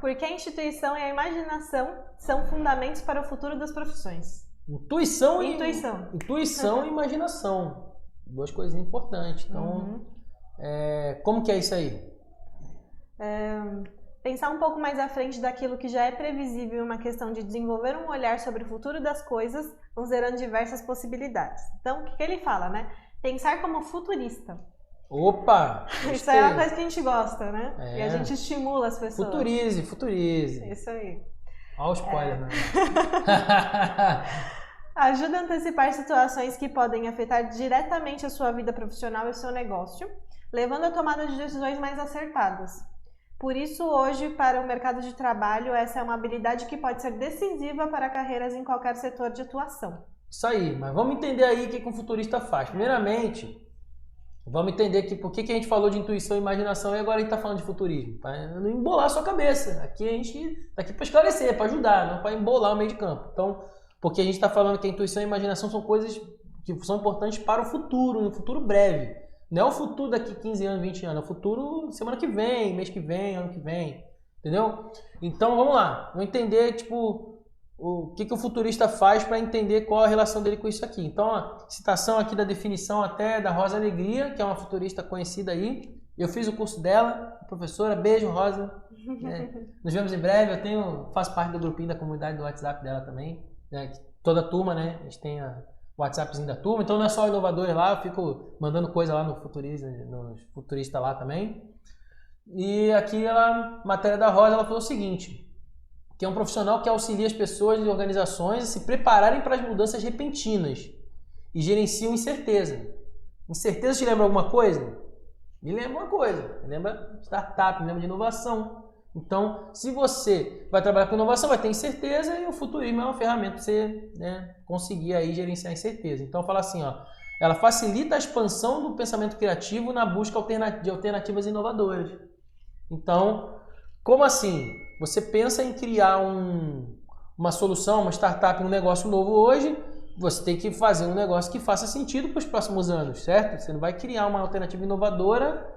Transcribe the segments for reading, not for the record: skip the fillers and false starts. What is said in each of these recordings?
Porque a instituição e a imaginação são fundamentos para o futuro das profissões. Intuição e imaginação. Duas coisas importantes. Então, como que é isso aí? Pensar um pouco mais à frente daquilo que já é previsível, uma questão de desenvolver um olhar sobre o futuro das coisas, considerando diversas possibilidades. Então, o que ele fala, né? Pensar como futurista. Opa! Isso é uma coisa que a gente gosta, né? E a gente estimula as pessoas. Futurize. Isso aí. Olha o spoiler, né? Ajuda a antecipar situações que podem afetar diretamente a sua vida profissional e o seu negócio, levando à tomada de decisões mais acertadas. Por isso, hoje, para o mercado de trabalho, essa é uma habilidade que pode ser decisiva para carreiras em qualquer setor de atuação. Isso aí, mas vamos entender aí o que um futurista faz. Primeiramente, vamos entender que por que a gente falou de intuição e imaginação e agora a gente está falando de futurismo. Para não embolar a sua cabeça. Aqui a gente está aqui para esclarecer, para ajudar, não para embolar o meio de campo. Então, porque a gente está falando que a intuição e a imaginação são coisas que são importantes para o futuro, no futuro breve. Não é o futuro daqui 15 anos, 20 anos, é o futuro semana que vem, mês que vem, ano que vem, entendeu? Então vamos lá, vamos entender tipo, o que o futurista faz para entender qual a relação dele com isso aqui. Então a citação aqui da definição até da Rosa Alegria, que é uma futurista conhecida aí, eu fiz o curso dela, professora, beijo Rosa, nos vemos em breve, faço parte do grupinho da comunidade do WhatsApp dela também, né? Toda a turma, né, a gente tem a WhatsAppzinho da turma, então não é só inovadores lá, eu fico mandando coisa lá no futurista lá também. E aqui a matéria da Rosa, ela falou o seguinte, que é um profissional que auxilia as pessoas e organizações a se prepararem para as mudanças repentinas e gerenciam incerteza. Incerteza te lembra alguma coisa? Me lembra uma coisa, me lembra startup, me lembra de inovação. Então, se você vai trabalhar com inovação, vai ter incerteza e o futurismo é uma ferramenta para você, né, conseguir aí gerenciar a incerteza. Então, fala assim, ó, ela facilita a expansão do pensamento criativo na busca de alternativas inovadoras. Então, como assim? Você pensa em criar uma solução, uma startup, um negócio novo hoje, você tem que fazer um negócio que faça sentido para os próximos anos, certo? Você não vai criar uma alternativa inovadora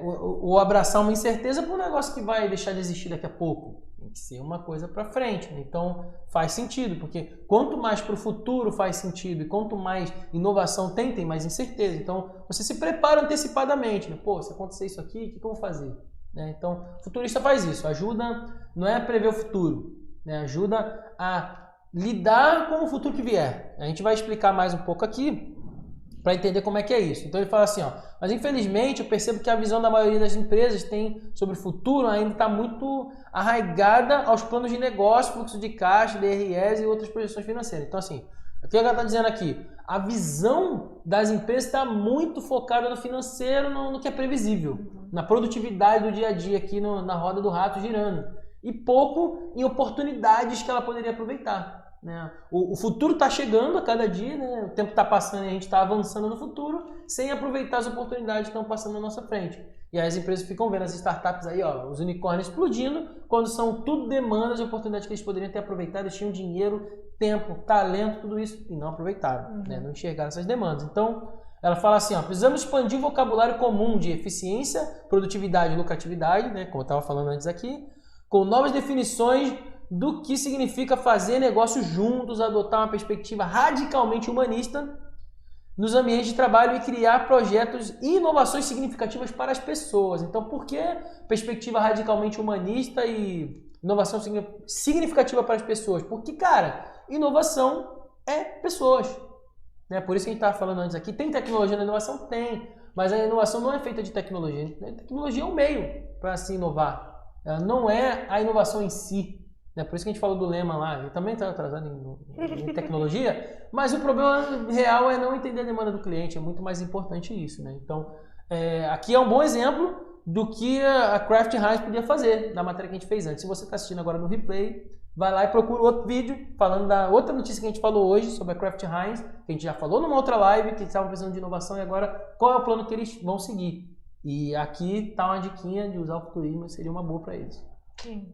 ou abraçar uma incerteza para um negócio que vai deixar de existir daqui a pouco. Tem que ser uma coisa para frente, né? Então faz sentido, porque quanto mais para o futuro faz sentido e quanto mais inovação tem mais incerteza. Então você se prepara antecipadamente, né? Pô, se acontecer isso aqui, o que eu vou fazer? Né? Então o futurista faz isso, ajuda, não é a prever o futuro, né? Ajuda a lidar com o futuro que vier. A gente vai explicar mais um pouco aqui para entender como é que é isso. Então ele fala assim, ó, mas infelizmente eu percebo que a visão da maioria das empresas sobre o futuro ainda está muito arraigada aos planos de negócio, fluxo de caixa, DRS e outras projeções financeiras. Então assim, o que ela está dizendo aqui? A visão das empresas está muito focada no financeiro, no que é previsível, na produtividade do dia a dia aqui na roda do rato girando e pouco em oportunidades que ela poderia aproveitar. Né? O futuro está chegando a cada dia, né? O tempo está passando e a gente está avançando no futuro sem aproveitar as oportunidades que estão passando na nossa frente. E aí as empresas ficam vendo as startups aí, ó, os unicórnios explodindo, quando são tudo demandas e oportunidades que eles poderiam ter aproveitado, eles tinham dinheiro, tempo, talento, tudo isso e não aproveitaram, né? Não enxergaram essas demandas. Então ela fala assim, ó, precisamos expandir o vocabulário comum de eficiência, produtividade e lucratividade, né? Como eu estava falando antes aqui, com novas definições do que significa fazer negócios juntos, adotar uma perspectiva radicalmente humanista nos ambientes de trabalho e criar projetos e inovações significativas para as pessoas. Então, por que perspectiva radicalmente humanista e inovação significativa para as pessoas? Porque, cara, inovação é pessoas. Né? Por isso que a gente estava falando antes aqui, tem tecnologia na inovação? Tem, mas a inovação não é feita de tecnologia. A tecnologia é um meio para se inovar. Ela não é a inovação em si. Por isso que a gente falou do lema lá, ele também está atrasado em tecnologia, mas o problema real é não entender a demanda do cliente, é muito mais importante isso. Né? Então, aqui é um bom exemplo do que a Kraft Heinz podia fazer, da matéria que a gente fez antes. Se você está assistindo agora no replay, vai lá e procura outro vídeo falando da outra notícia que a gente falou hoje sobre a Kraft Heinz, que a gente já falou numa outra live, que eles estavam precisando de inovação e agora qual é o plano que eles vão seguir. E aqui está uma diquinha de usar o futurismo, seria uma boa para eles. Sim.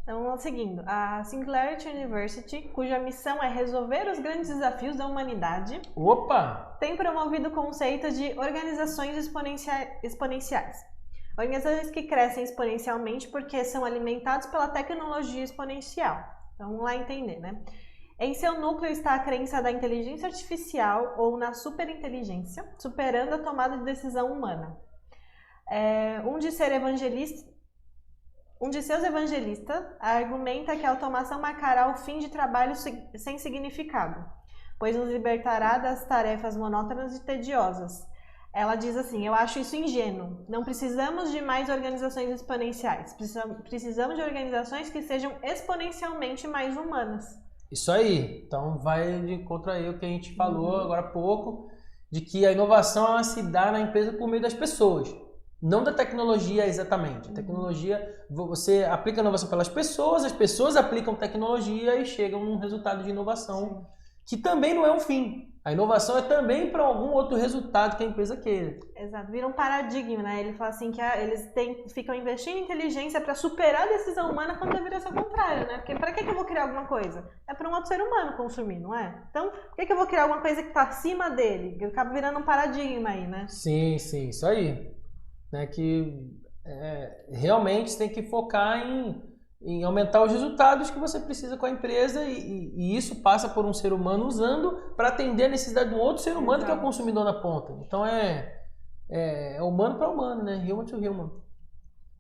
Então, seguindo, a Singularity University, cuja missão é resolver os grandes desafios da humanidade, tem promovido o conceito de organizações exponenciais. Organizações que crescem exponencialmente porque são alimentados pela tecnologia exponencial. Então, vamos lá entender, né? Em seu núcleo está a crença da inteligência artificial ou na superinteligência, superando a tomada de decisão humana. Um de seus evangelistas argumenta que a automação marcará o fim de trabalho sem significado, pois nos libertará das tarefas monótonas e tediosas. Ela diz assim: eu acho isso ingênuo. Não precisamos de mais organizações exponenciais. Precisamos de organizações que sejam exponencialmente mais humanas. Isso aí. Então vai de encontro aí o que a gente falou agora há pouco, de que a inovação ela se dá na empresa por meio das pessoas, não da tecnologia exatamente. A tecnologia, você aplica a inovação pelas pessoas, as pessoas aplicam tecnologia e chegam num resultado de inovação, que também não é um fim. A inovação é também para algum outro resultado que a empresa queira. Exato, vira um paradigma, né? Ele fala assim que eles ficam investindo em inteligência para superar a decisão humana quando deveria ser o contrário, né? Porque para que eu vou criar alguma coisa? É para um outro ser humano consumir, não é? Então, por que eu vou criar alguma coisa que está acima dele? Que acaba virando um paradigma aí, né? Sim, isso aí. Né? Que realmente tem que focar em aumentar os resultados que você precisa com a empresa e isso passa por um ser humano usando para atender a necessidade de um outro ser humano. Exato. Que é o consumidor na ponta. Então é humano para humano, né? Human to human.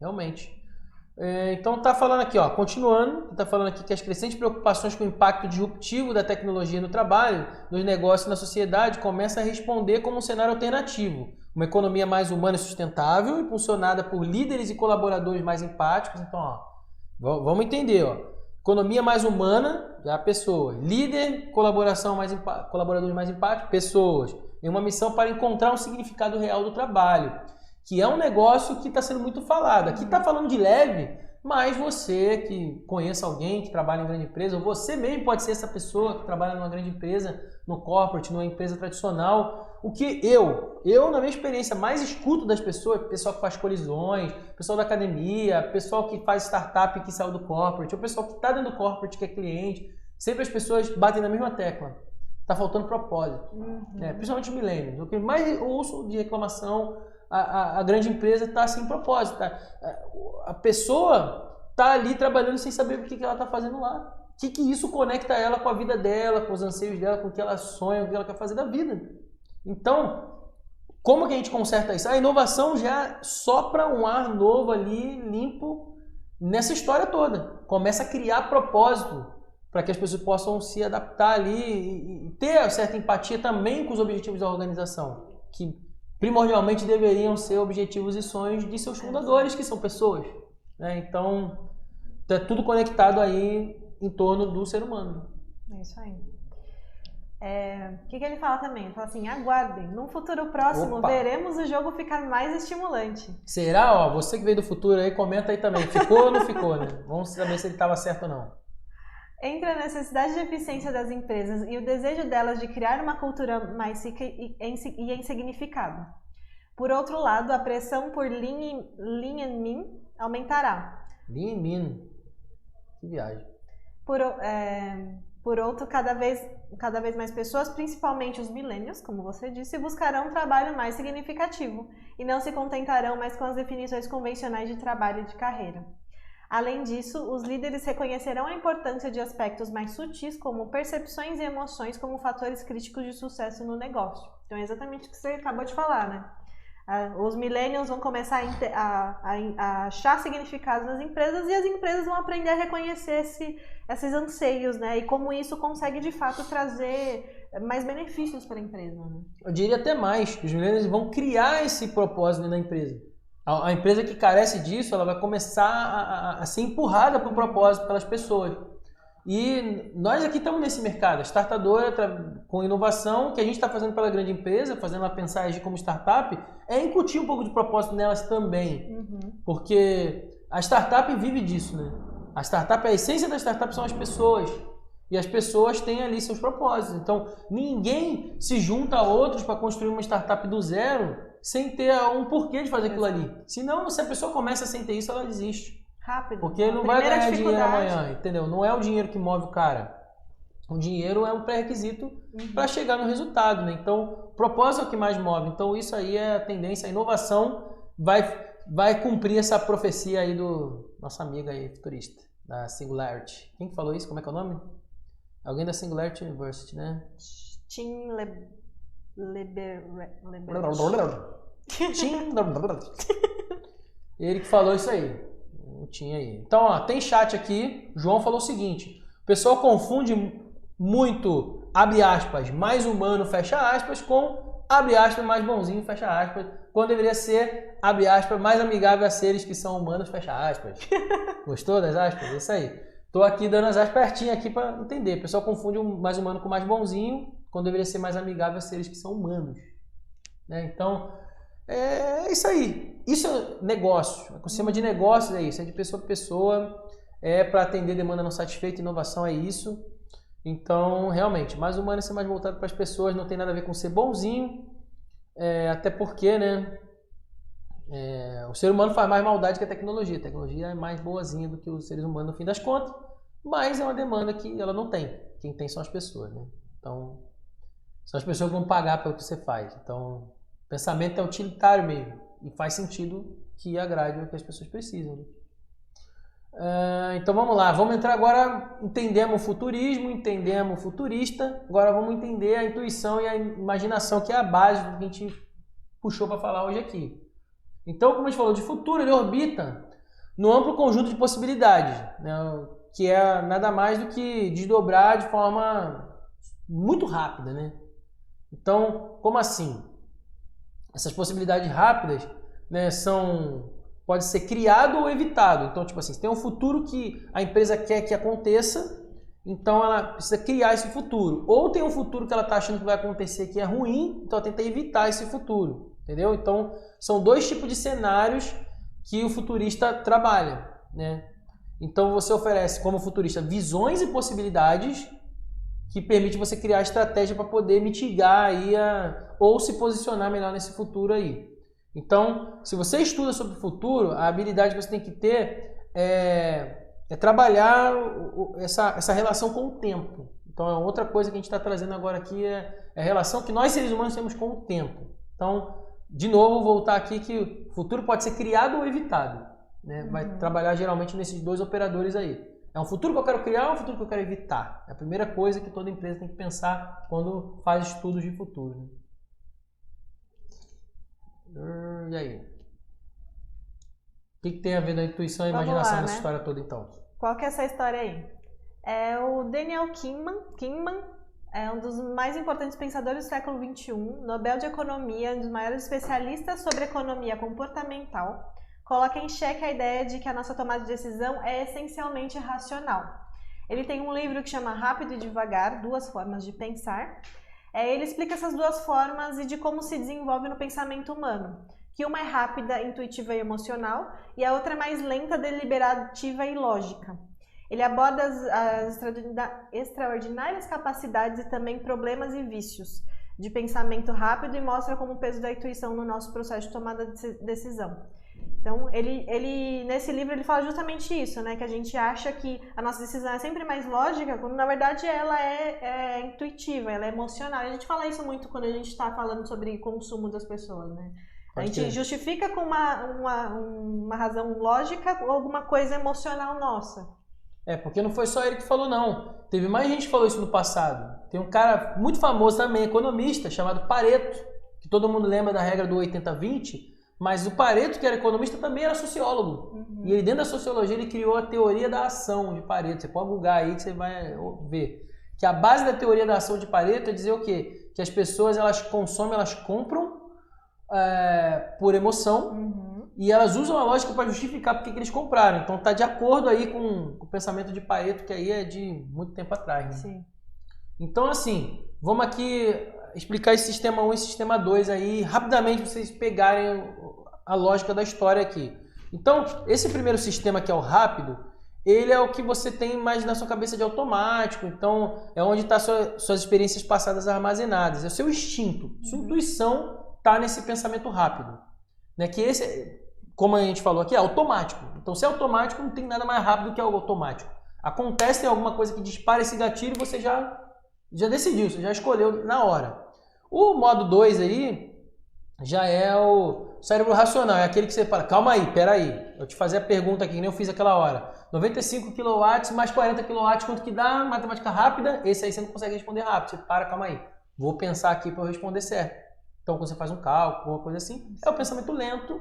Realmente. Então tá falando aqui, ó, continuando, tá falando aqui que as crescentes preocupações com o impacto disruptivo da tecnologia no trabalho, nos negócios e na sociedade começam a responder como um cenário alternativo. Uma economia mais humana e sustentável, impulsionada por líderes e colaboradores mais empáticos. Então, ó, vamos entender, ó. Economia mais humana, já pessoas. Líder, colaboradores mais empáticos, pessoas. Em uma missão para encontrar um significado real do trabalho, que é um negócio que está sendo muito falado. Aqui está falando de leve, mas você que conheça alguém que trabalha em grande empresa, ou você mesmo pode ser essa pessoa que trabalha numa grande empresa, no corporate, numa empresa tradicional. O que eu na minha experiência, mais escuto das pessoas, pessoal que faz colisões, pessoal da academia, pessoal que faz startup que saiu do corporate, ou pessoal que está dentro do corporate que é cliente, sempre as pessoas batem na mesma tecla. Está faltando propósito. Principalmente os millennials. O que mais ouço de reclamação, a grande empresa está sem propósito. Tá? A pessoa está ali trabalhando sem saber o que ela está fazendo lá. O que isso conecta ela com a vida dela, com os anseios dela, com o que ela sonha, com o que ela quer fazer da vida. Então, como que a gente conserta isso? A inovação já sopra um ar novo ali, limpo, nessa história toda. Começa a criar propósito para que as pessoas possam se adaptar ali e ter certa empatia também com os objetivos da organização, que primordialmente deveriam ser objetivos e sonhos de seus fundadores, que são pessoas. Né? Então, é tudo conectado aí em torno do ser humano. É isso aí. O que ele fala também? Ele fala assim, aguardem, num futuro próximo veremos o jogo ficar mais estimulante. Será? Ó, você que veio do futuro aí, comenta aí também. Ficou ou não ficou, né? Vamos saber se ele estava certo ou não. Entre a necessidade de eficiência das empresas e o desejo delas de criar uma cultura mais rica e em significado. Por outro lado, a pressão por Lean and Mean aumentará. Lean and Mean. Que viagem. Por outro, cada vez mais pessoas, principalmente os millennials, como você disse, buscarão um trabalho mais significativo e não se contentarão mais com as definições convencionais de trabalho e de carreira. Além disso, os líderes reconhecerão a importância de aspectos mais sutis, como percepções e emoções, como fatores críticos de sucesso no negócio. Então é exatamente o que você acabou de falar, né? Os millennials vão começar a achar significado nas empresas e as empresas vão aprender a reconhecer esses anseios, né? E como isso consegue, de fato, trazer mais benefícios para a empresa. Né? Eu diria até mais, os millennials vão criar esse propósito na empresa. A empresa que carece disso, ela vai começar a ser empurrada para o propósito pelas pessoas. E nós aqui estamos nesse mercado, a startadora com inovação, que a gente está fazendo pela grande empresa, fazendo ela pensar e agir como startup, é incutir um pouco de propósito nelas também. Porque a startup vive disso, né? A essência da startup são as pessoas. E as pessoas têm ali seus propósitos. Então, ninguém se junta a outros para construir uma startup do zero sem ter um porquê de fazer aquilo ali. Senão, se a pessoa começa sem ter isso, ela desiste. Rápido. Porque não vai ganhar dinheiro amanhã, entendeu? Não é o dinheiro que move o cara. O dinheiro é um pré-requisito para chegar no resultado, né? Então, o propósito é o que mais move. Então, isso aí é a tendência. A inovação vai vai cumprir essa profecia aí do nosso amigo aí, futurista, da Singularity. Quem que falou isso? Como é que é o nome? Alguém da Singularity University, né? Tim Ele que falou isso aí. Não tinha aí. Então, ó, tem chat aqui. João falou o seguinte: o pessoal confunde muito, abre aspas, mais humano, fecha aspas, com abre aspas, mais bonzinho, fecha aspas, quando deveria ser, abre aspas, mais amigável a seres que são humanos, fecha aspas. Gostou das aspas? É isso aí. Tô aqui dando as aspas pertinho aqui para entender. O pessoal confunde o mais humano com mais bonzinho, quando deveria ser mais amigável a seres que são humanos. Né? Então, é isso aí. Isso é negócio. Ecossistema de negócios é isso. É de pessoa para pessoa. É para atender demanda não satisfeita. Inovação é isso. Então, realmente, mais humano é ser mais voltado para as pessoas. Não tem nada a ver com ser bonzinho. Até porque, né? O ser humano faz mais maldade que a tecnologia. A tecnologia é mais boazinha do que os seres humanos no fim das contas. Mas é uma demanda que ela não tem. Quem tem são as pessoas, né? Então, são as pessoas que vão pagar pelo que você faz. Então, o pensamento é utilitário mesmo. E faz sentido que agrade o que as pessoas precisam. Né? Então vamos lá. Vamos entrar agora. Entendemos o futurismo, entendemos o futurista. Agora vamos entender a intuição e a imaginação, que é a base do que a gente puxou para falar hoje aqui. Então, como a gente falou de futuro, ele orbita no amplo conjunto de possibilidades, né? Que é nada mais do que desdobrar de forma muito rápida, né? Então, como assim? Essas possibilidades rápidas, né, pode ser criado ou evitado. Então, tipo assim, se tem um futuro que a empresa quer que aconteça, então ela precisa criar esse futuro. Ou tem um futuro que ela está achando que vai acontecer que é ruim, então ela tenta evitar esse futuro. Entendeu? Então, são dois tipos de cenários que o futurista trabalha, né? Então, você oferece como futurista visões e possibilidades que permite você criar estratégia para poder mitigar aí ou se posicionar melhor nesse futuro aí. Então, se você estuda sobre o futuro, a habilidade que você tem que ter é trabalhar essa relação com o tempo. Então, é outra coisa que a gente está trazendo agora aqui, é a relação que nós seres humanos temos com o tempo. Então, de novo, vou voltar aqui que o futuro pode ser criado ou evitado. Né? Vai trabalhar geralmente nesses dois operadores aí. É um futuro que eu quero criar ou um futuro que eu quero evitar? É a primeira coisa que toda empresa tem que pensar quando faz estudos de futuro. Né? E aí? O que tem a ver da intuição e imaginação nessa história toda, então? Qual que é essa história aí? O Daniel Kahneman é um dos mais importantes pensadores do século XXI, Nobel de Economia, um dos maiores especialistas sobre economia comportamental. Coloca em xeque a ideia de que a nossa tomada de decisão é essencialmente racional. Ele tem um livro que chama Rápido e Devagar, Duas Formas de Pensar. Ele explica essas duas formas e de como se desenvolve no pensamento humano. Que uma é rápida, intuitiva e emocional, e a outra é mais lenta, deliberativa e lógica. Ele aborda as extraordinárias capacidades e também problemas e vícios de pensamento rápido e mostra como o peso da intuição no nosso processo de tomada de decisão. Então, nesse livro ele fala justamente isso, né? Que a gente acha que a nossa decisão é sempre mais lógica, quando na verdade ela é intuitiva, ela é emocional. A gente fala isso muito quando a gente está falando sobre consumo das pessoas, né? A gente justifica com uma razão lógica ou alguma coisa emocional nossa. Porque não foi só ele que falou, não. Teve mais gente que falou isso no passado. Tem um cara muito famoso também, economista, chamado Pareto, que todo mundo lembra da regra do 80-20, mas o Pareto, que era economista, também era sociólogo. E ele, dentro da sociologia, ele criou a teoria da ação de Pareto. Você pode googar aí que você vai ver. Que a base da teoria da ação de Pareto é dizer o quê? Que as pessoas, elas consomem, elas compram por emoção, e elas usam a lógica para justificar porque que eles compraram. Então está de acordo aí com o pensamento de Pareto, que aí é de muito tempo atrás. Né? Sim. Então, assim, vamos aqui explicar esse sistema 1 e sistema 2 aí, rapidamente, para vocês pegarem a lógica da história aqui. Então, esse primeiro sistema, que é o rápido, ele é o que você tem mais na sua cabeça de automático. Então, é onde estão suas experiências passadas armazenadas. É o seu instinto, sua intuição está nesse pensamento rápido. Né? Que esse, como a gente falou aqui, é automático. Então, se é automático, não tem nada mais rápido que algo automático. Acontece alguma coisa que dispara esse gatilho e você já decidiu, você já escolheu na hora. O modo 2 aí já é o cérebro racional, é aquele que você fala, calma aí, peraí, eu te fazer a pergunta aqui, que nem eu fiz aquela hora. 95 kW mais 40 kW, quanto que dá? Matemática rápida, esse aí você não consegue responder rápido, você para, calma aí, vou pensar aqui para eu responder certo. Então, quando você faz um cálculo, uma coisa assim, é o pensamento lento,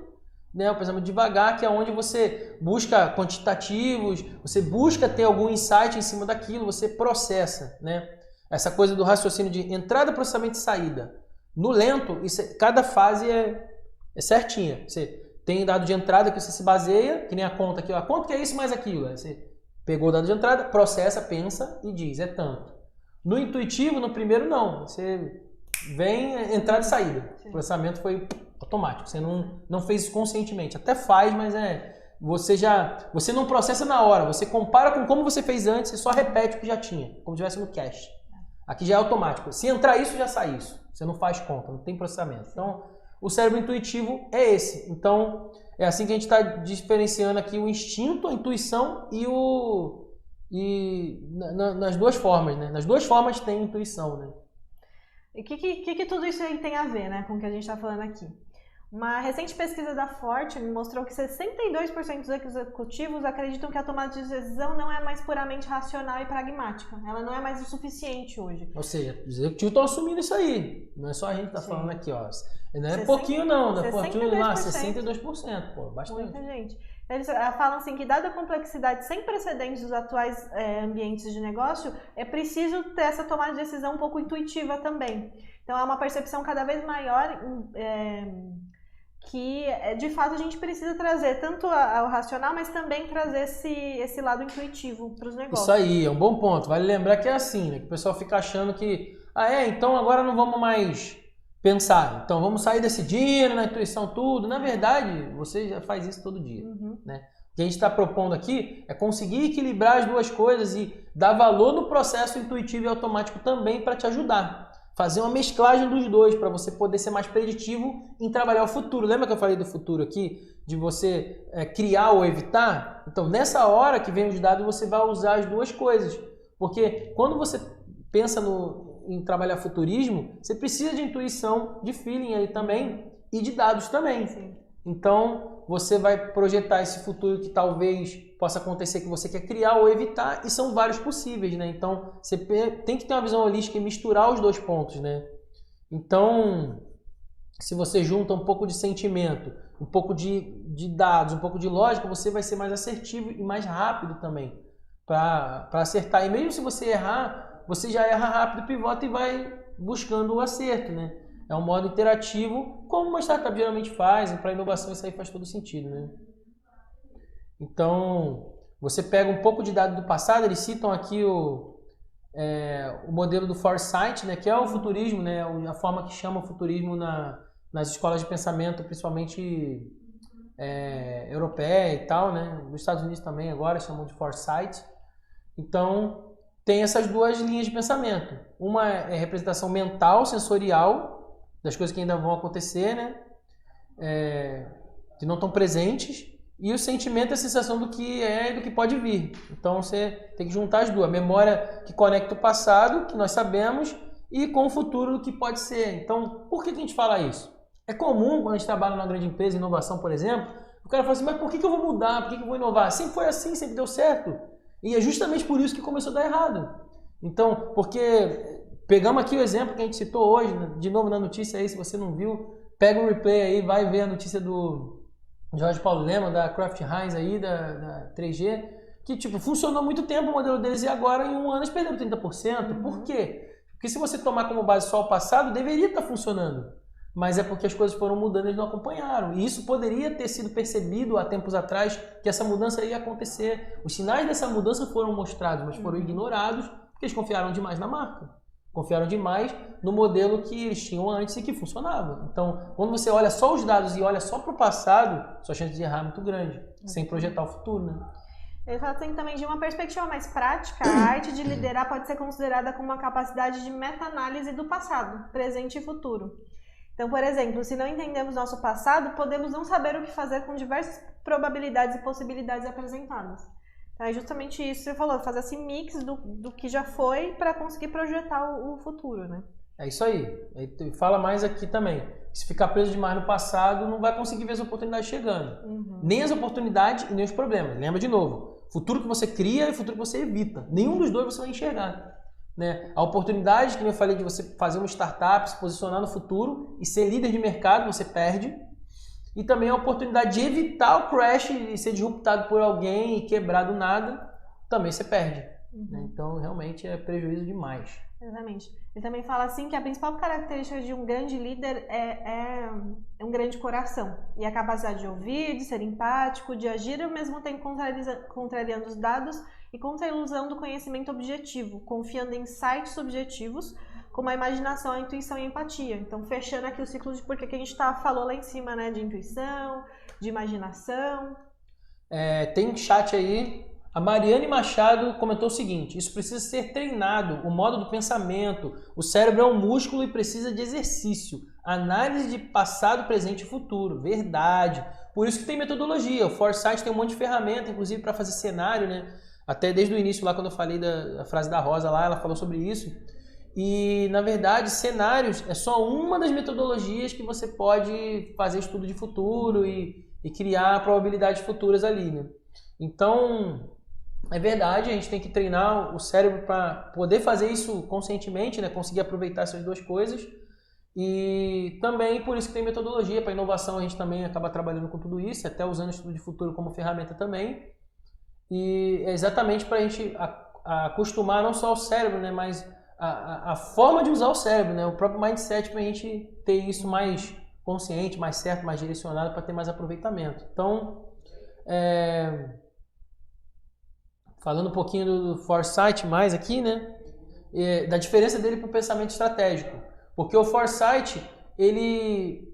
né? O pensamento devagar, que é onde você busca quantitativos, você busca ter algum insight em cima daquilo, você processa, né? Essa coisa do raciocínio de entrada, processamento e saída. No lento, cada fase é certinha. Você tem dado de entrada que você se baseia, que nem a conta aqui, ó, quanto que é isso mais aquilo? Aí você pegou o dado de entrada, processa, pensa e diz, é tanto. No intuitivo, no primeiro não. Você vem entrada e saída. Sim. O processamento foi automático. Você não fez isso conscientemente. Até faz, mas você não processa na hora. Você compara com como você fez antes e só repete o que já tinha, como se estivesse no cache. Aqui já é automático. Se entrar isso, já sai isso. Você não faz conta, não tem processamento. Então, o cérebro intuitivo é esse. Então, é assim que a gente está diferenciando aqui o instinto, a intuição nas duas formas, né? Nas duas formas tem intuição, né? E o que tudo isso aí tem a ver, né, com o que a gente está falando aqui? Uma recente pesquisa da Fortune mostrou que 62% dos executivos acreditam que a tomada de decisão não é mais puramente racional e pragmática. Ela não é mais o suficiente hoje. Ou seja, os executivos estão assumindo isso aí. Não é só a gente que está falando aqui, ó. Não é pouquinho não, da Fortune lá, 62%, pô, bastante. Muita gente. Eles falam assim que, dada a complexidade sem precedentes dos atuais ambientes de negócio, é preciso ter essa tomada de decisão um pouco intuitiva também. Então, é uma percepção cada vez maior que, de fato, a gente precisa trazer tanto o racional, mas também trazer esse lado intuitivo para os negócios. Isso aí, é um bom ponto. Vale lembrar que é assim, né? Que o pessoal fica achando que, então agora não vamos mais pensar. Então vamos sair decidindo na intuição tudo. Na verdade, você já faz isso todo dia, né? O que a gente está propondo aqui é conseguir equilibrar as duas coisas e dar valor no processo intuitivo e automático também para te ajudar. Fazer uma mesclagem dos dois para você poder ser mais preditivo em trabalhar o futuro. Lembra que eu falei do futuro aqui? De você criar ou evitar? Então, nessa hora que vem os dados, você vai usar as duas coisas. Porque quando você pensa em trabalhar futurismo, você precisa de intuição, de feeling aí também e de dados também. Sim. Então, você vai projetar esse futuro que talvez possa acontecer, que você quer criar ou evitar, e são vários possíveis, né? Então, você tem que ter uma visão holística e misturar os dois pontos, né? Então, se você junta um pouco de sentimento, um pouco de dados, um pouco de lógica, você vai ser mais assertivo e mais rápido também para acertar. E mesmo se você errar, você já erra rápido, pivota e vai buscando o acerto, né? É um modo interativo, como uma startup geralmente faz, e para inovação isso aí faz todo sentido, né? Então, você pega um pouco de dado do passado, eles citam aqui o modelo do Foresight, né, que é o futurismo, né, a forma que chama o futurismo nas escolas de pensamento, principalmente europeia e tal, né? Nos Estados Unidos também agora chamam de Foresight. Então, tem essas duas linhas de pensamento. Uma é representação mental, sensorial, das coisas que ainda vão acontecer, né? Que não estão presentes, e o sentimento é a sensação do que é e do que pode vir. Então você tem que juntar as duas, a memória que conecta o passado, que nós sabemos, e com o futuro do que pode ser. Então, por que a gente fala isso? É comum, quando a gente trabalha numa grande empresa, inovação, por exemplo, o cara fala assim, mas por que eu vou mudar? Por que eu vou inovar? Sempre foi assim, sempre deu certo. E é justamente por isso que começou a dar errado. Então, porque pegamos aqui o exemplo que a gente citou hoje, de novo na notícia aí, se você não viu, pega o replay aí, vai ver a notícia do Jorge Paulo Lemann, da Kraft Heinz aí, da 3G, que tipo, funcionou muito tempo o modelo deles e agora em um ano eles perderam 30%. Por quê? Porque se você tomar como base só o passado, deveria estar funcionando. Mas é porque as coisas foram mudando e eles não acompanharam. E isso poderia ter sido percebido há tempos atrás, que essa mudança ia acontecer. Os sinais dessa mudança foram mostrados, mas foram ignorados porque eles confiaram demais na marca. Confiaram demais no modelo que eles tinham antes e que funcionava. Então, quando você olha só os dados e olha só para o passado, sua chance de errar é muito grande, sem projetar o futuro, né? Ele fala assim, também de uma perspectiva mais prática, a arte de liderar pode ser considerada como uma capacidade de meta-análise do passado, presente e futuro. Então, por exemplo, se não entendemos nosso passado, podemos não saber o que fazer com diversas probabilidades e possibilidades apresentadas. Então, é justamente isso que você falou, fazer esse mix do que já foi para conseguir projetar o futuro, né? É isso aí. Ele fala mais aqui também. Se ficar preso demais no passado, não vai conseguir ver as oportunidades chegando. Nem as oportunidades e nem os problemas. Lembra de novo. Futuro que você cria e futuro que você evita. Nenhum dos dois você vai enxergar. Né? A oportunidade, que eu falei, de você fazer uma startup, se posicionar no futuro e ser líder de mercado, você perde. E também a oportunidade de evitar o crash e ser disruptado por alguém e quebrar do nada, também você perde. Né? Então, realmente é prejuízo demais. Exatamente. Ele também fala assim que a principal característica de um grande líder é um grande coração. E a capacidade de ouvir, de ser empático, de agir ao mesmo tempo contrariando os dados e contra a ilusão do conhecimento objetivo, confiando em insights subjetivos, como a imaginação, a intuição e a empatia. Então, fechando aqui o ciclo de porque que a gente falou lá em cima, né? De intuição, de imaginação. Tem um chat aí. A Mariane Machado comentou o seguinte: isso precisa ser treinado, o modo do pensamento. O cérebro é um músculo e precisa de exercício. Análise de passado, presente e futuro. Verdade. Por isso que tem metodologia. O Foresight tem um monte de ferramenta, inclusive para fazer cenário, né? Até desde o início, lá quando eu falei da frase da Rosa lá, ela falou sobre isso. E, na verdade, cenários é só uma das metodologias que você pode fazer estudo de futuro e criar probabilidades futuras ali, né? Então, é verdade, a gente tem que treinar o cérebro para poder fazer isso conscientemente, né? Conseguir aproveitar essas duas coisas. E também por isso que tem metodologia. Para inovação a gente também acaba trabalhando com tudo isso, até usando o estudo de futuro como ferramenta também. E é exatamente para a gente acostumar não só o cérebro, né? Mas a forma de usar o cérebro, né? O próprio mindset, para a gente ter isso mais consciente, mais certo, mais direcionado, para ter mais aproveitamento. Então, falando um pouquinho do Foresight mais aqui, né? Da diferença dele para o pensamento estratégico. Porque o Foresight, ele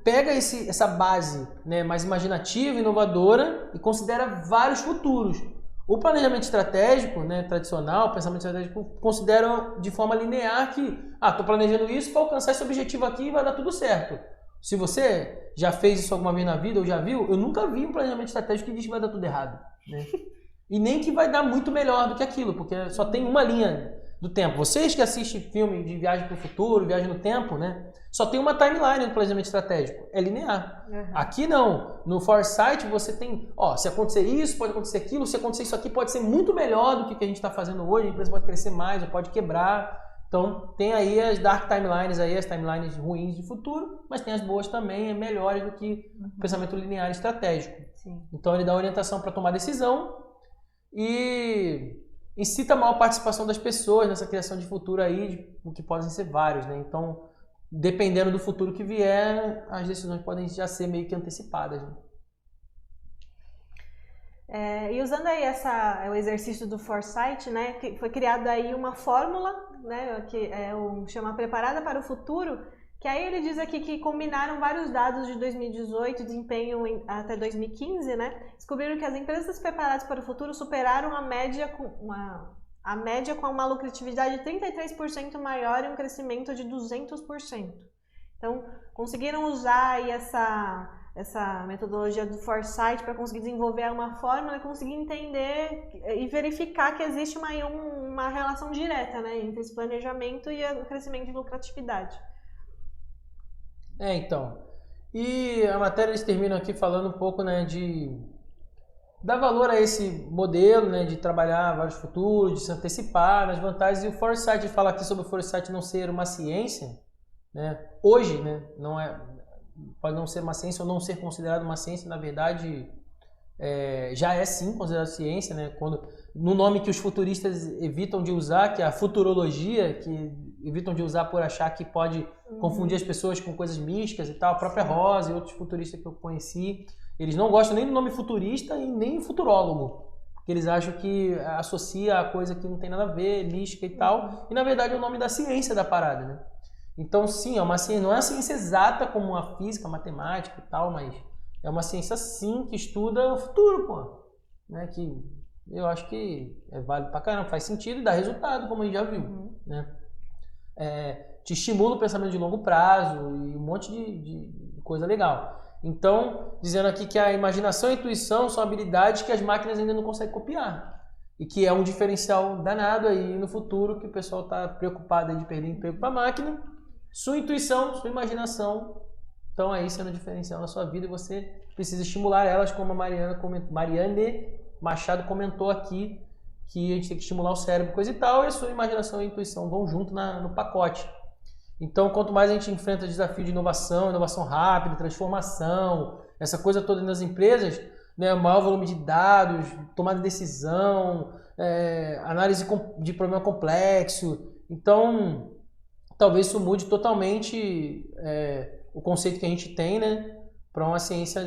pega essa base, né, mais imaginativa, inovadora e considera vários futuros. O planejamento estratégico, né, tradicional, o pensamento estratégico, considera de forma linear que estou planejando isso para alcançar esse objetivo aqui e vai dar tudo certo. Se você já fez isso alguma vez na vida ou já viu, eu nunca vi um planejamento estratégico que diz que vai dar tudo errado. Né? E nem que vai dar muito melhor do que aquilo, porque só tem uma linha do tempo. Vocês que assistem filme de viagem para o futuro, viagem no tempo, né? Só tem uma timeline no planejamento estratégico. É linear. Aqui não. No Foresight você tem, se acontecer isso, pode acontecer aquilo. Se acontecer isso aqui, pode ser muito melhor do que o que a gente está fazendo hoje. A empresa pode crescer mais ou pode quebrar. Então tem aí as dark timelines, aí, as timelines ruins de futuro, mas tem as boas também, melhores do que o pensamento linear estratégico. Sim. Então ele dá orientação para tomar decisão e incita a maior participação das pessoas nessa criação de futuro aí, o que podem ser vários, né? Então, dependendo do futuro que vier, as decisões podem já ser meio que antecipadas. Né? E usando aí o exercício do Foresight, né, que foi criada aí uma fórmula, né, que chama Preparada para o Futuro, que aí ele diz aqui que combinaram vários dados de 2018, desempenho até 2015, né, descobriram que as empresas preparadas para o futuro superaram a média com uma lucratividade de 33% maior e um crescimento de 200%. Então, conseguiram usar aí essa metodologia do Foresight para conseguir desenvolver uma fórmula e conseguir entender e verificar que existe uma relação direta, né, entre esse planejamento e o crescimento de lucratividade. Então. E a matéria eles terminam aqui falando um pouco, né, de dar valor a esse modelo, né, de trabalhar vários futuros, de se antecipar nas vantagens. E o Foresight fala aqui sobre o Foresight não ser uma ciência, né? Hoje, né, pode não ser uma ciência ou não ser considerado uma ciência, na verdade já é sim considerado ciência, né? No nome que os futuristas evitam de usar, que é a futurologia, que evitam de usar por achar que pode confundir as pessoas com coisas místicas e tal, a própria Rosa e outros futuristas que eu conheci, eles não gostam nem do nome futurista e nem futurólogo, porque eles acham que associa a coisa que não tem nada a ver, mística e tal, e na verdade é o nome da ciência da parada, né? Então sim, é uma ciência, não é uma ciência exata como a física, a matemática e tal, mas é uma ciência sim que estuda o futuro, pô, né? Que eu acho que é válido pra caramba, faz sentido e dá resultado, como a gente já viu, né? Te estimula o pensamento de longo prazo e um monte de coisa legal. Então, dizendo aqui que a imaginação e a intuição são habilidades que as máquinas ainda não conseguem copiar. e que é um diferencial danado aí no futuro, que o pessoal está preocupado aí de perder emprego para a máquina. Sua intuição, sua imaginação estão aí sendo diferencial na sua vida e você precisa estimular elas, como a Mariane Machado comentou aqui, que a gente tem que estimular o cérebro, coisa e tal, e a sua imaginação e a intuição vão junto no pacote. Então, quanto mais a gente enfrenta desafio de inovação rápida, transformação, essa coisa toda nas empresas, né, maior volume de dados, tomada de decisão, análise de problema complexo. Então, talvez isso mude totalmente o conceito que a gente tem, né, para uma ciência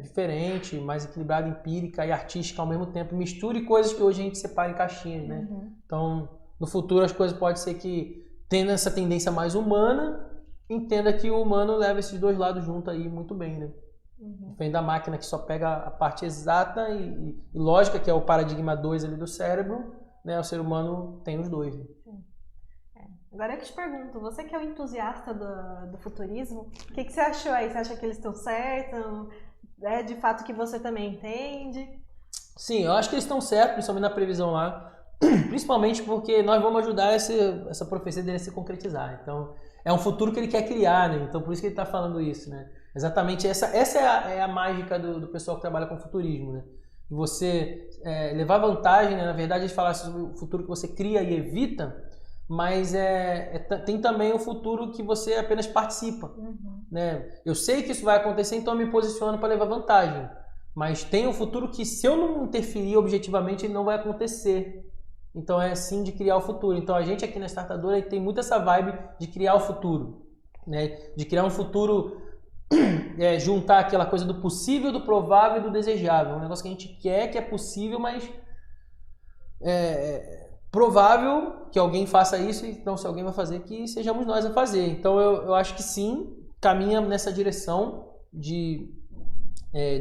diferente, mais equilibrada, empírica e artística ao mesmo tempo. Misture coisas que hoje a gente separa em caixinhas, né? Uhum. Então, no futuro as coisas podem ser que, tendo essa tendência mais humana, entenda que o humano leva esses dois lados juntos aí muito bem, né? Uhum. Vem da máquina que só pega a parte exata e lógica, que é o paradigma 2 ali do cérebro, né? O ser humano tem os dois. Né? Agora eu te pergunto, você que é um entusiasta do futurismo, o que você achou aí? Você acha que eles estão certos? É de fato que você também entende? Sim, eu acho que eles estão certos, principalmente na previsão lá. Principalmente porque nós vamos ajudar essa profecia dele a se concretizar. Então, é um futuro que ele quer criar, né? Então, por isso que ele está falando isso, né? Exatamente, essa é a mágica do pessoal que trabalha com futurismo, né? Você levar vantagem, né? Na verdade, eles falaram sobre o futuro que você cria e evita, mas tem também o futuro que você apenas participa. Uhum. Né? Eu sei que isso vai acontecer, então eu me posiciono para levar vantagem. Mas tem um futuro que, se eu não interferir objetivamente, ele não vai acontecer. Então é assim de criar o futuro. Então a gente aqui na Startadora tem muito essa vibe de criar o futuro. Né? De criar um futuro, juntar aquela coisa do possível, do provável e do desejável. Um negócio que a gente quer, que é possível, mas provável que alguém faça isso, então se alguém vai fazer, que sejamos nós a fazer. Então eu acho que sim, caminha nessa direção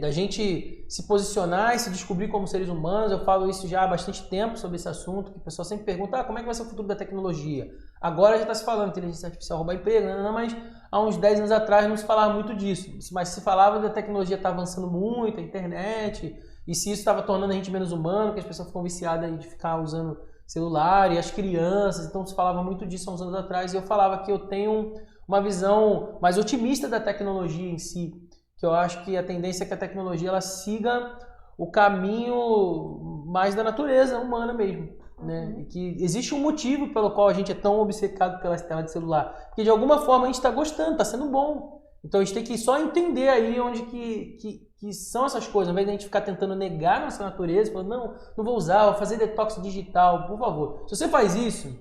da gente se posicionar e se descobrir como seres humanos. Eu falo isso já há bastante tempo sobre esse assunto, que o pessoal sempre pergunta, como é que vai ser o futuro da tecnologia? Agora já está se falando que inteligência artificial rouba emprego, mas há uns 10 anos atrás não se falava muito disso. Mas se falava que a tecnologia está avançando muito, a internet, e se isso estava tornando a gente menos humano, que as pessoas ficam viciadas de ficar usando celular, e as crianças, então se falava muito disso há uns anos atrás, e eu falava que eu tenho uma visão mais otimista da tecnologia em si, que eu acho que a tendência é que a tecnologia ela siga o caminho mais da natureza humana mesmo, né? E que existe um motivo pelo qual a gente é tão obcecado pela tela de celular, porque de alguma forma a gente está gostando, está sendo bom, então a gente tem que só entender aí onde que são essas coisas, ao invés de a gente ficar tentando negar nossa natureza, falando, não vou usar, vou fazer detox digital, por favor. Se você faz isso,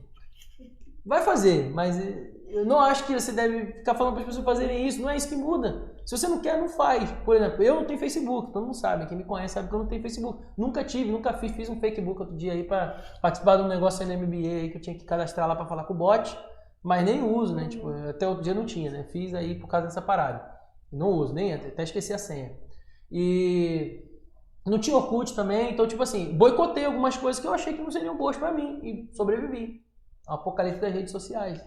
vai fazer, mas eu não acho que você deve ficar falando para as pessoas fazerem isso, não é isso que muda. Se você não quer, não faz. Por exemplo, eu não tenho Facebook, todo mundo sabe, quem me conhece sabe que eu não tenho Facebook. Nunca tive, nunca fiz um Facebook outro dia aí para participar de um negócio aí na MBA aí que eu tinha que cadastrar lá para falar com o bot, mas nem uso, né? Tipo, até outro dia não tinha, né? Fiz aí por causa dessa parada. Não uso, nem até esqueci a senha. E não tinha Orkut também, então tipo assim, boicotei algumas coisas que eu achei que não seriam boas pra mim e sobrevivi ao apocalipse das redes sociais.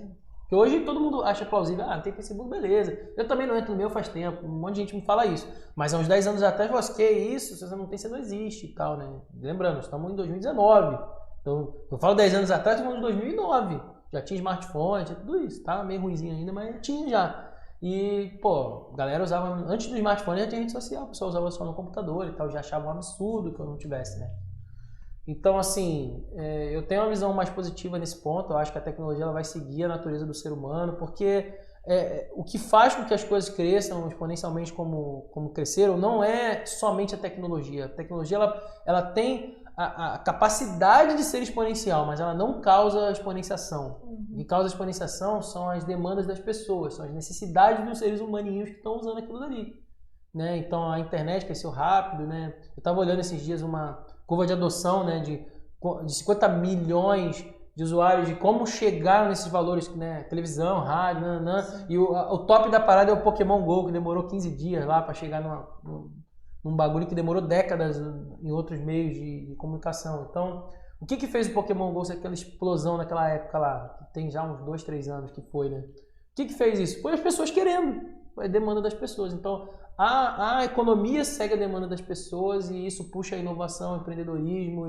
Que hoje todo mundo acha plausível, não tem Facebook, beleza. Eu também não entro no meu faz tempo, um monte de gente me fala isso. Mas há uns 10 anos atrás, eu falei, que isso, se você não tem, você não existe e tal, né? Lembrando, estamos em 2019. Então, eu falo 10 anos atrás, estamos em 2009. Já tinha smartphone, tinha tudo isso. Tava meio ruimzinho ainda, mas tinha já. E, a galera usava, antes do smartphone já tinha rede social, o pessoal usava só no computador e tal, já achava um absurdo que eu não tivesse, né? Então, assim, eu tenho uma visão mais positiva nesse ponto, eu acho que a tecnologia ela vai seguir a natureza do ser humano, porque o que faz com que as coisas cresçam exponencialmente como cresceram não é somente a tecnologia. A tecnologia ela tem a capacidade de ser exponencial, mas ela não causa exponenciação. O que causa exponenciação são as demandas das pessoas, são as necessidades dos seres humaninhos que estão usando aquilo dali. Né? Então a internet cresceu rápido, né? Eu estava olhando esses dias uma curva de adoção, né, de 50 milhões de usuários, de como chegaram nesses valores, né? Televisão, rádio, e o top da parada é o Pokémon GO, que demorou 15 dias lá para chegar num bagulho que demorou décadas em outros meios de comunicação. Então, o que fez o Pokémon GO ser aquela explosão naquela época lá? Tem já uns 2, 3 anos que foi, né? O que fez isso? Foi as pessoas querendo, foi a demanda das pessoas. Então, a economia segue a demanda das pessoas e isso puxa a inovação, empreendedorismo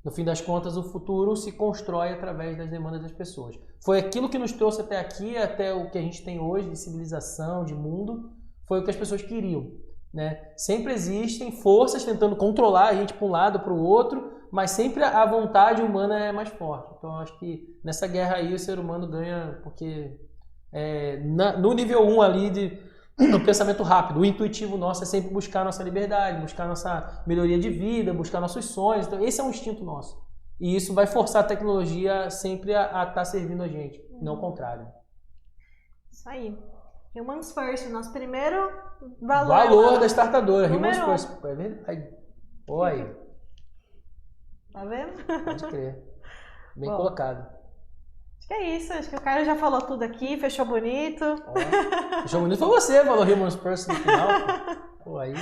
No fim das contas, o futuro se constrói através das demandas das pessoas. Foi aquilo que nos trouxe até aqui, até o que a gente tem hoje de civilização, de mundo, foi o que as pessoas queriam, né? Sempre existem forças tentando controlar a gente para um lado, para o outro, mas sempre a vontade humana é mais forte. Então, eu acho que nessa guerra aí o ser humano ganha, porque no nível 1 ali do pensamento rápido, o intuitivo nosso é sempre buscar nossa liberdade, buscar nossa melhoria de vida, buscar nossos sonhos. Então, esse é um instinto nosso. E isso vai forçar a tecnologia sempre a estar servindo a gente, não o contrário. Isso aí. Humans First, nosso primeiro valor. Valor da startadora, Humans Número 1. First. É verdade. Oi. Tá vendo? Pode crer. Bem Bom. colocado. Acho que é isso. Acho que o Caio já falou tudo aqui, fechou bonito. Fechou bonito. Foi você, falou Humans First no final. Pô, aí.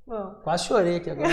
Bom. Quase chorei aqui agora.